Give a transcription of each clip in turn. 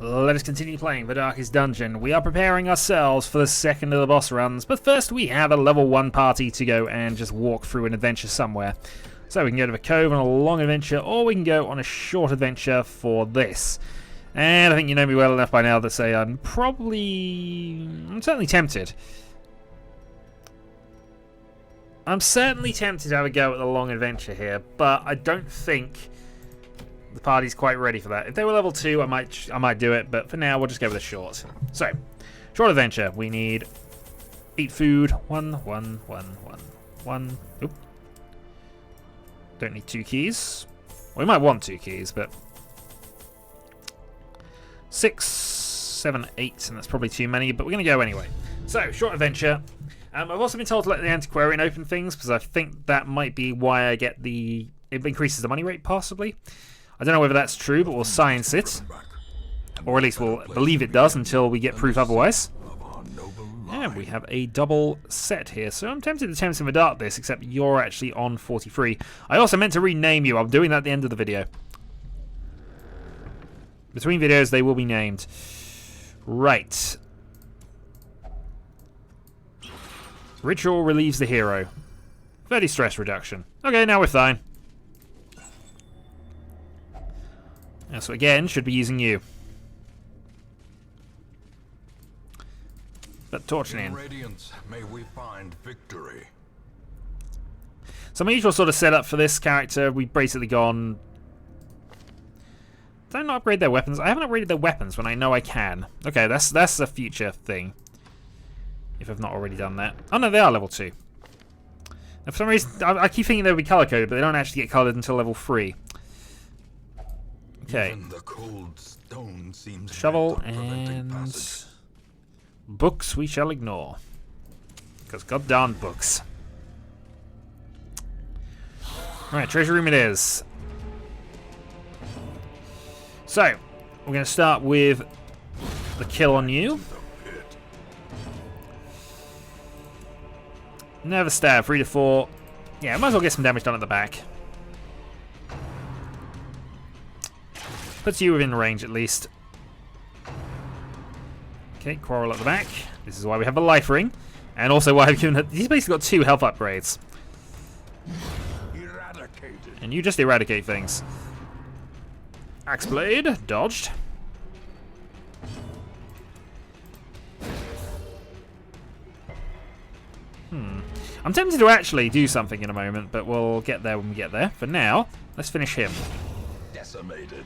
Let us continue playing the Darkest Dungeon. We are preparing ourselves for the second of the boss runs, but first we have a level 1 party to go and just walk through an adventure somewhere. So we can go to the cove on a long adventure, or we can go on a short adventure for this. And I think you know me well enough by now to say I'm certainly tempted. I'm certainly tempted to have a go at the long adventure here, but I don't think the party's quite ready for that. If they were level 2, I might do it, but for now we'll just go with a short. So, short adventure. We need eat food. One. Oop. Don't need 2 keys. Well, we might want 2 keys, but 6, 7, 8, and that's probably too many, but we're going to go anyway. So, short adventure. I've also been told to let the antiquarian open things, because I think that might be why I get it increases the money rate, possibly. I don't know whether that's true, but we'll science it. Or at least we'll believe it does until we get proof otherwise. And we have a double set here, so I'm tempted to attempt in the dark this, except you're actually on 43. I also meant to rename you. I'm doing that at the end of the video. Between videos, they will be named. Right. Ritual relieves the hero. 30 stress reduction. Okay, now we're fine. So again, should be using you. But torching in. Radiance, may we find victory. So my usual sort of setup for this character, we've basically gone... Did I not upgrade their weapons? I haven't upgraded their weapons when I know I can. Okay, that's a future thing. If I've not already done that. Oh no, they are level 2. Now, for some reason, I keep thinking they would be color-coded, but they don't actually get colored until level 3. Okay. The cold stone seems Shovel and books we shall ignore. Because goddamn books. Alright, treasure room it is. So, we're going to start with the kill on you. Never stab, 3 to 4. Yeah, might as well get some damage done at the back. Puts you within range at least. Okay, quarrel at the back. This is why we have a life ring. And also why I've given her... He's basically got 2 health upgrades. eradicated. And you just eradicate things. Axe blade, dodged. I'm tempted to actually do something in a moment, but we'll get there when we get there. For now, let's finish him. Decimated.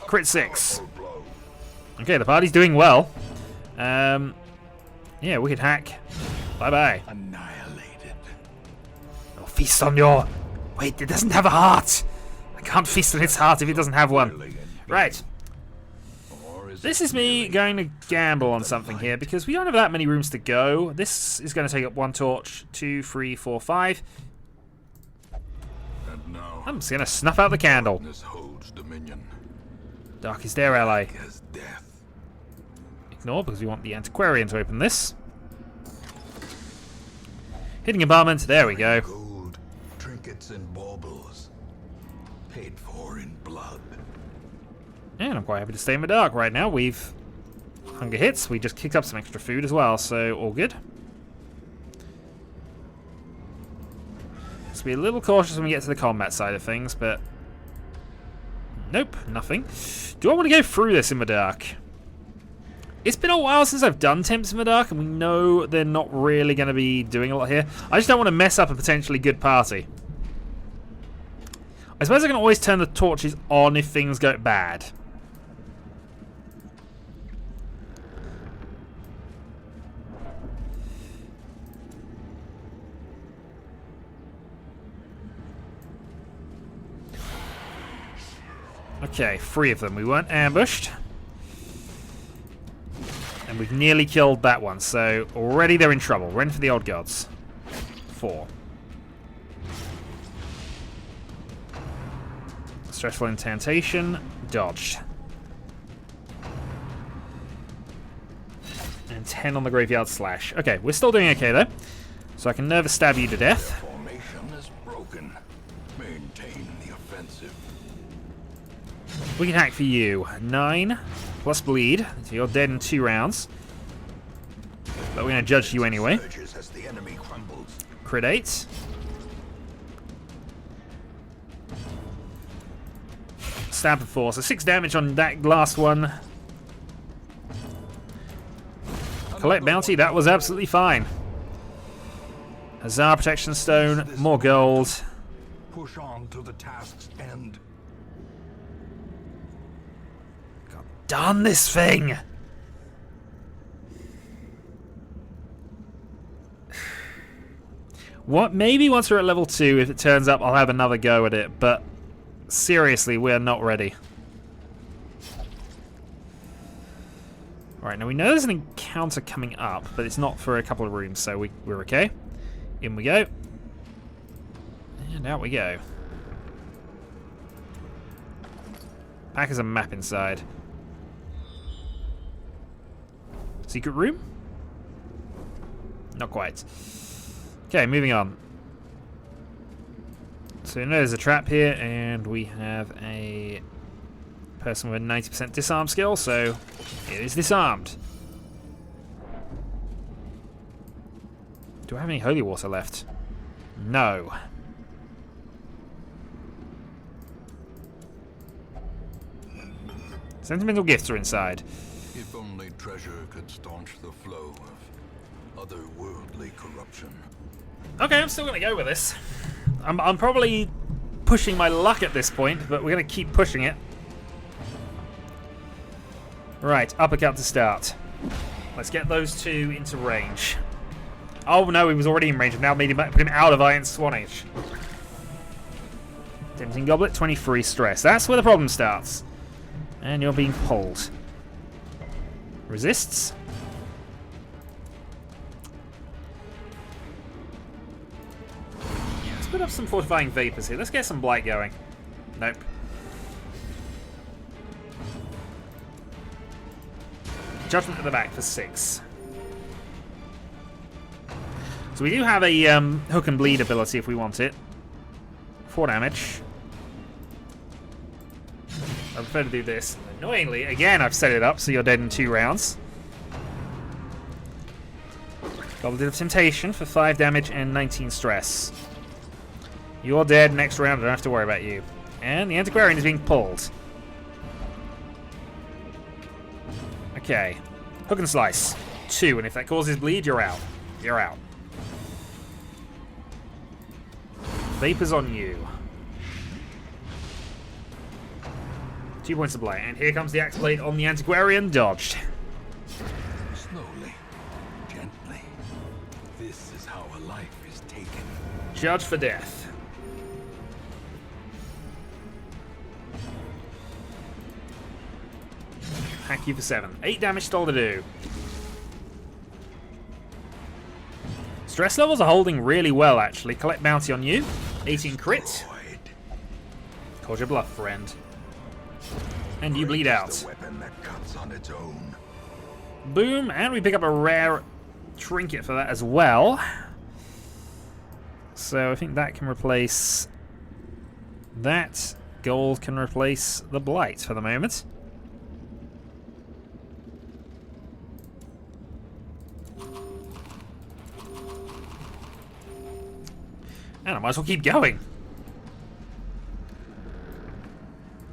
Crit 6. Okay, the party's doing well. Yeah, wicked hack. Bye-bye. Annihilated. Oh, feast on your... Wait, it doesn't have a heart. I can't feast on its heart if it doesn't have one. Right. This is me going to gamble on something here, because we don't have that many rooms to go. This is going to take up 1 torch, 2, 3, 4, 5. And now, I'm just going to snuff out the candle. darkness holds dominion. Dark is their ally. As death. Ignore, because we want the antiquarian to open this. Hidden compartment, there we go. Gold, trinkets and baubles. Paid for in blood. And I'm quite happy to stay in the dark right now. We've hunger hits. We just kicked up some extra food as well, so all good. Let's be a little cautious when we get to the combat side of things, but... Nope, nothing. Do I want to go through this in the dark? It's been a while since I've done temps in the dark, and we know they're not really going to be doing a lot here. I just don't want to mess up a potentially good party. I suppose I can always turn the torches on if things go bad. Okay, 3 of them. We weren't ambushed. And we've nearly killed that one, so already they're in trouble. We're in for the old gods. 4. Stressful incantation. Dodged. And 10 on the graveyard slash. Okay, we're still doing okay though. So I can nervous stab you to death. Formation is broken. Maintain the offensive. expensive. We can hack for you. 9 plus bleed. So you're dead in 2 rounds. But we're going to judge you anyway. Surges as the enemy crumbles. Crit 8. Stab for 4. So 6 damage on that last one. Collect bounty. That was absolutely fine. Huzzah, protection stone. More gold. Push on to the task's end. God, darn this thing! What? Maybe once we're at level 2, if it turns up, I'll have another go at it. But seriously, we're not ready. Alright, now we know there's an encounter coming up, but it's not for a couple of rooms, so we're okay. In we go. And out we go. Pack has a map inside. Secret room? Not quite. Okay, moving on. So you know there's a trap here, and we have a person with a 90% disarm skill, so it is disarmed. Do I have any holy water left? No. Sentimental gifts are inside. If only treasure could staunch the flow of otherworldly corruption. Okay, I'm still going to go with this. I'm probably pushing my luck at this point, but we're going to keep pushing it. Right, uppercut to start. Let's get those 2 into range. Oh no, he was already in range. I've now made him put him out of Iron Swanage. Tempting Goblet, 23 stress. That's where the problem starts. And you're being pulled. Resists. Let's put up some fortifying vapors here. Let's get some blight going. Nope. Judgment at the back for 6. So we do have a hook and bleed ability if we want it. 4 damage. I prefer to do this. Annoyingly, again, I've set it up so you're dead in 2 rounds. Goblet of Temptation for 5 damage and 19 stress. You're dead next round, I don't have to worry about you. And the Antiquarian is being pulled. Okay. Hook and Slice. 2, and if that causes bleed, you're out. You're out. Vapors on you. 2 points of blight, and here comes the axe blade on the Antiquarian. Dodged. Slowly, gently. This is how a life is taken. Judge for death. Hack you for 7. 8 damage still to do. Stress levels are holding really well, actually. Collect bounty on you. 18 crit. Called your bluff, friend. And you bleed out. The weapon that cuts on its own. Boom, and we pick up a rare trinket for that as well. So I think that can replace that. Gold can replace the blight for the moment. And I might as well keep going.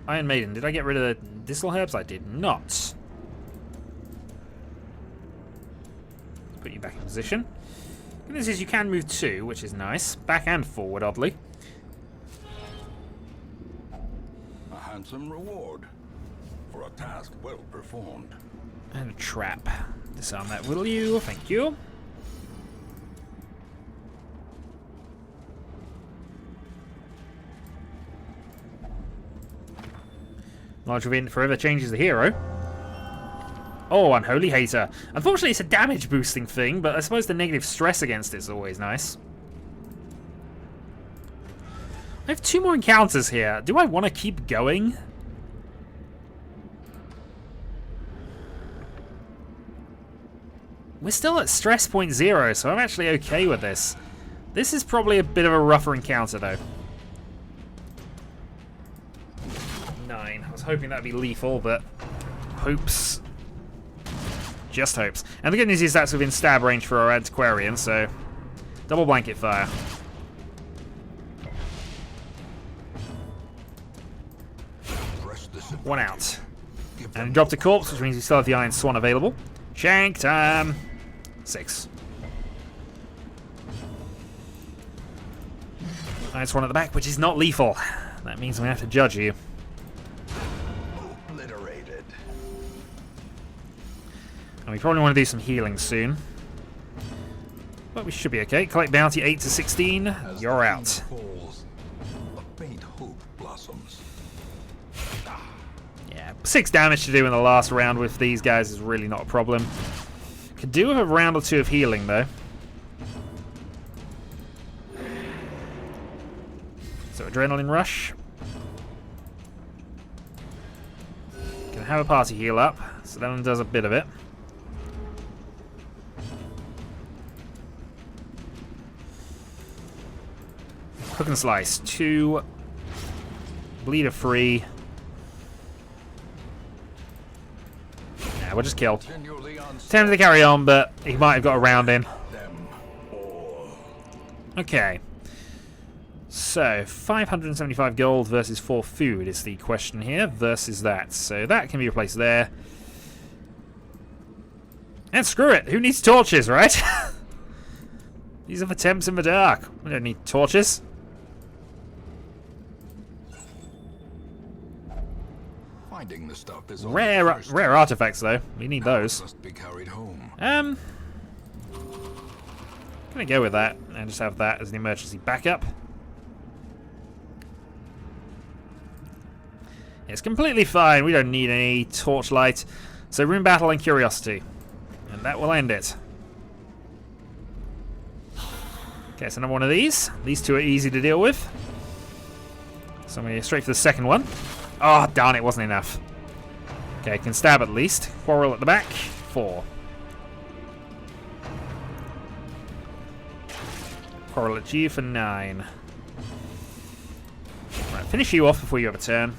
Iron Maiden. Did I get rid of the distal herbs? I did not. Put you back in position. Good news is you can move 2, which is nice. Back and forward, oddly. A handsome reward for a task well performed. And a trap. Disarm that, will you? Thank you. Large event forever changes the hero. Oh, Unholy Hater. Unfortunately, it's a damage boosting thing, but I suppose the negative stress against it is always nice. I have 2 more encounters here. Do I want to keep going? We're still at stress point 0, so I'm actually okay with this. This is probably a bit of a rougher encounter, though. 9. I was hoping that'd be lethal, but hopes. Just hopes. And the good news is that's within stab range for our antiquarian, so double blanket fire. One out. And dropped a corpse, which means we still have the Iron Swan available. Shank time. 6. Iron Swan at the back, which is not lethal. That means we have to judge you. Obliterated. And we probably want to do some healing soon. But we should be okay. Collect bounty 8 to 16. You're out. Falls, a faint hope blossoms. Yeah, 6 damage to do in the last round with these guys is really not a problem. Could do with a round or 2 of healing though. So adrenaline rush. Can have a party heal up, so that one does a bit of it. Hook and slice. 2. Bleeder free. Yeah, we'll just kill. Tempted to carry on, but he might have got a round in. Okay. So, 575 gold versus 4 food is the question here, versus that. So that can be replaced there. And screw it, who needs torches, right? These are for temps in the dark. We don't need torches. Finding the stuff is Rare artifacts, though. We need those. Must be carried home. Gonna go with that, and just have that as an emergency backup. It's completely fine. We don't need any torchlight. So rune battle and curiosity. And that will end it. Okay, so another one of these. These 2 are easy to deal with. So I'm going to go straight for the second one. Oh, darn, it wasn't enough. Okay, can stab at least. Quarrel at the back. 4. Quarrel at you for 9. Right, finish you off before you have a turn.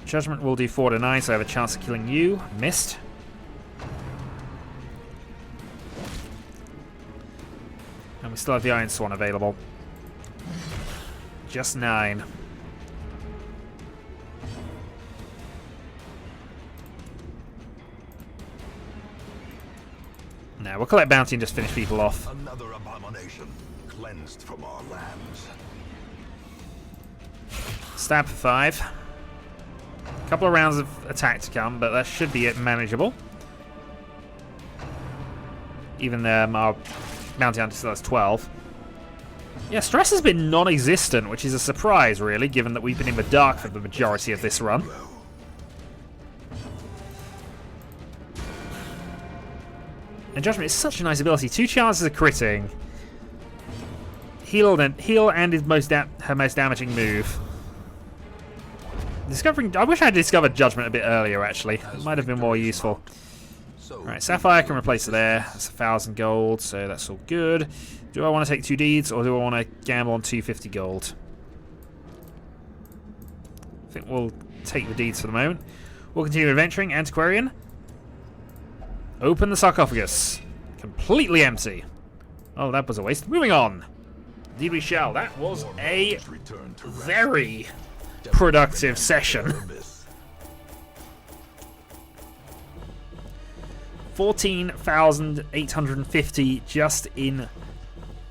Judgment will do 4 to 9, so I have a chance of killing you. Missed. And we still have the Iron Swan available. Just 9. Now we'll collect bounty and just finish people off. Another abomination cleansed from our lands. Stab for 5. Couple of rounds of attack to come, but that should be it manageable. Even our bounty hunter still has 12. Yeah, stress has been non-existent, which is a surprise, really, given that we've been in the dark for the majority of this run. And Judgment is such a nice ability. 2 chances of critting. Heal and his her most damaging move. I wish I had discovered Judgment a bit earlier, actually. It might have been more useful. Right, Sapphire can replace it there. That's 1,000 gold, so that's all good. Do I want to take 2 deeds, or do I want to gamble on 250 gold? I think we'll take the deeds for the moment. We'll continue adventuring. Antiquarian. Open the sarcophagus. Completely empty. Oh, that was a waste. Moving on. Indeed we shall. That was a very productive session. 14,850 just in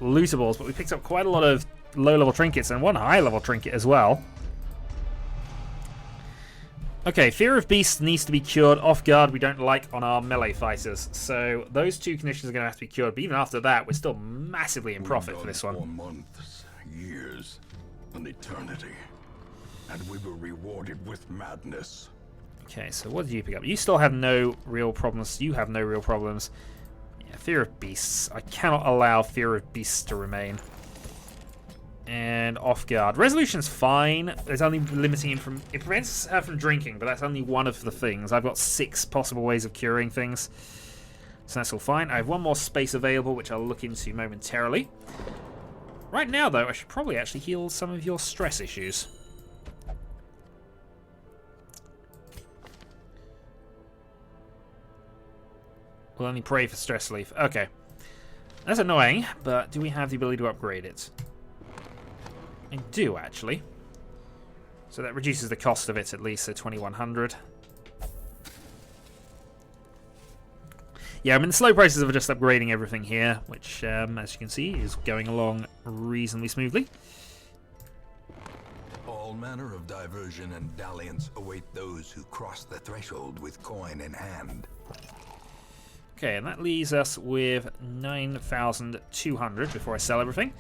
lootables, but we picked up quite a lot of low-level trinkets and one high-level trinket as well. Okay, Fear of Beasts needs to be cured. Off guard we don't like on our melee fighters, so those 2 conditions are going to have to be cured, but even after that we're still massively in profit for this one. For months, years, an eternity. And we were rewarded with madness. Okay, so what did you pick up? You still have no real problems. You have no real problems. Yeah, Fear of Beasts. I cannot allow Fear of Beasts to remain. And Off Guard. Resolution's fine. There's only limiting him from... It prevents her from drinking, but that's only one of the things. I've got 6 possible ways of curing things. So that's all fine. I have 1 more space available, which I'll look into momentarily. Right now, though, I should probably actually heal some of your stress issues. We'll only pray for stress relief. Okay. That's annoying, but do we have the ability to upgrade it? I do, actually. So that reduces the cost of it at least, so 2100. Yeah, I'm in the slow process of just upgrading everything here, which, as you can see, is going along reasonably smoothly. All manner of diversion and dalliance await those who cross the threshold with coin in hand. Okay, and that leaves us with 9,200 before I sell everything.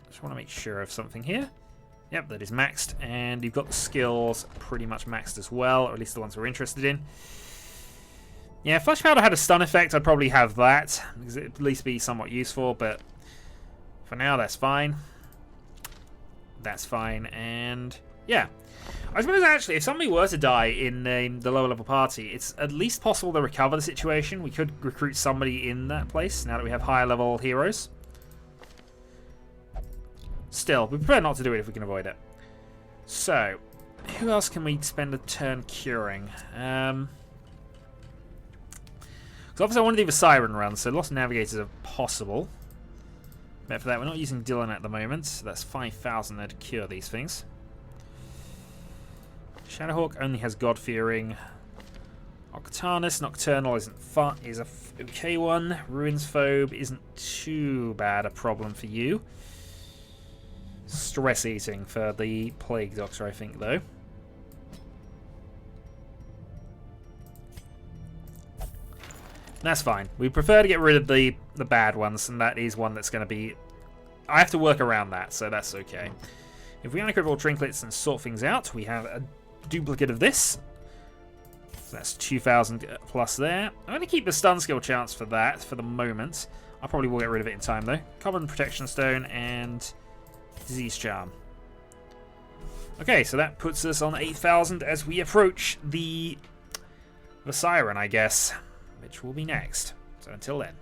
Just want to make sure of something here. Yep, that is maxed, and you've got the skills pretty much maxed as well, or at least the ones we're interested in. Yeah, Flash Powder had a stun effect. I'd probably have that, because it'd at least be somewhat useful, but for now, that's fine. That's fine, and yeah. I suppose, actually, if somebody were to die in the lower level party, it's at least possible to recover the situation. We could recruit somebody in that place, now that we have higher level heroes. Still, we prefer not to do it if we can avoid it. So, who else can we spend a turn curing? So obviously I want to do the Siren run, so Lost Navigators are possible. But for that, we're not using Dylan at the moment, so that's 5,000 there to cure these things. Shadowhawk only has God-fearing. Octanus Nocturnal is a okay one. Ruins Phobe isn't too bad a problem for you. Stress eating for the Plague Doctor, I think, though. That's fine. We prefer to get rid of the bad ones, and that is one that's going to be... I have to work around that, so that's okay. If we unequip all trinkets and sort things out, we have a duplicate of this. So that's 2,000 plus there. I'm going to keep the stun skill chance for that for the moment. I probably will get rid of it in time, though. Common Protection Stone and Disease Charm. Okay, so that puts us on 8,000 as we approach the Siren, I guess, which will be next. So until then.